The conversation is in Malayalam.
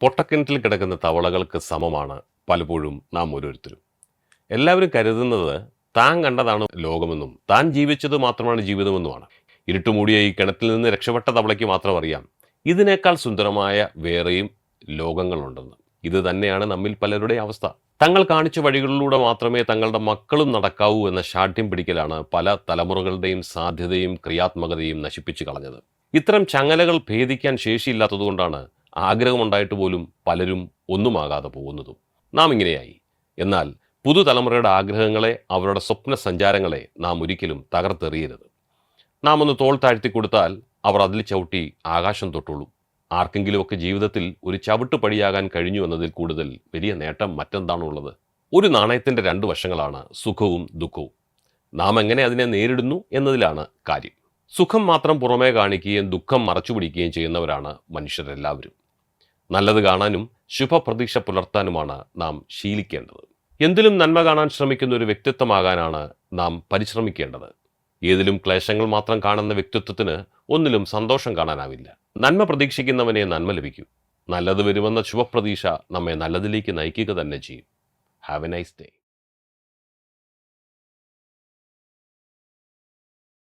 പൊട്ടക്കിണറ്റിൽ കിടക്കുന്ന തവളകൾക്ക് സമമാണ് പലപ്പോഴും നാം ഓരോരുത്തരും. എല്ലാവരും കരുതുന്നത് താൻ കണ്ടതാണ് ലോകമെന്നും താൻ ജീവിച്ചത് മാത്രമാണ് ജീവിതമെന്നുമാണ്. ഇരുട്ടുമൂടിയ ഈ കിണറ്റിൽ നിന്ന് രക്ഷപ്പെട്ട തവളയ്ക്ക് മാത്രം അറിയാം ഇതിനേക്കാൾ സുന്ദരമായ വേറെയും ലോകങ്ങളുണ്ടെന്ന്. ഇത് തന്നെയാണ് നമ്മിൽ പലരുടെ അവസ്ഥ. തങ്ങൾ കാണിച്ച വഴികളിലൂടെ മാത്രമേ തങ്ങളുടെ മക്കളും നടക്കാവൂ എന്ന ശാഠ്യം പിടിക്കലാണ് പല തലമുറകളുടെയും സാധ്യതയും ക്രിയാത്മകതയും നശിപ്പിച്ചു കളഞ്ഞത്. ഇത്തരം ചങ്ങലകൾ ഭേദിക്കാൻ ശേഷിയില്ലാത്തതുകൊണ്ടാണ് ആഗ്രഹമുണ്ടായിട്ട് പോലും പലരും ഒന്നുമാകാതെ പോകുന്നതും. നാം ഇങ്ങനെയായി. എന്നാൽ പുതുതലമുറയുടെ ആഗ്രഹങ്ങളെ, അവരുടെ സ്വപ്ന സഞ്ചാരങ്ങളെ നാം ഒരിക്കലും തകർത്തെറിയരുത്. നാം ഒന്ന് തോൾ താഴ്ത്തി കൊടുത്താൽ അവർ അതിൽ ചവിട്ടി ആകാശം തൊട്ടുള്ളൂ. ആർക്കെങ്കിലുമൊക്കെ ജീവിതത്തിൽ ഒരു ചവിട്ട് പടിയാകാൻ കഴിഞ്ഞു എന്നതിൽ കൂടുതൽ വലിയ നേട്ടം മറ്റെന്താണുള്ളത്? ഒരു നാണയത്തിൻ്റെ രണ്ട് വശങ്ങളാണ് സുഖവും ദുഃഖവും. നാം എങ്ങനെ അതിനെ നേരിടുന്നു എന്നതിലാണ് കാര്യം. സുഖം മാത്രം പുറമേ കാണിക്കുകയും ദുഃഖം മറച്ചുപിടിക്കുകയും ചെയ്യുന്നവരാണ് മനുഷ്യരെല്ലാവരും. നല്ലത് കാണാനും ശുഭപ്രതീക്ഷ പുലർത്താനുമാണ് നാം ശീലിക്കേണ്ടത്. എന്തിലും നന്മ കാണാൻ ശ്രമിക്കുന്ന ഒരു വ്യക്തിത്വമാകാനാണ് നാം പരിശ്രമിക്കേണ്ടത്. ഏതിലും ക്ലേശങ്ങൾ മാത്രം കാണുന്ന വ്യക്തിത്വത്തിന് ഒന്നിലും സന്തോഷം കാണാനാവില്ല. നന്മ പ്രതീക്ഷിക്കുന്നവനെ നന്മ ലഭിക്കും. നല്ലത് വരുമെന്ന ശുഭപ്രതീക്ഷ നമ്മെ നല്ലതിലേക്ക് നയിക്കുക തന്നെ ചെയ്യും. Have A nice day.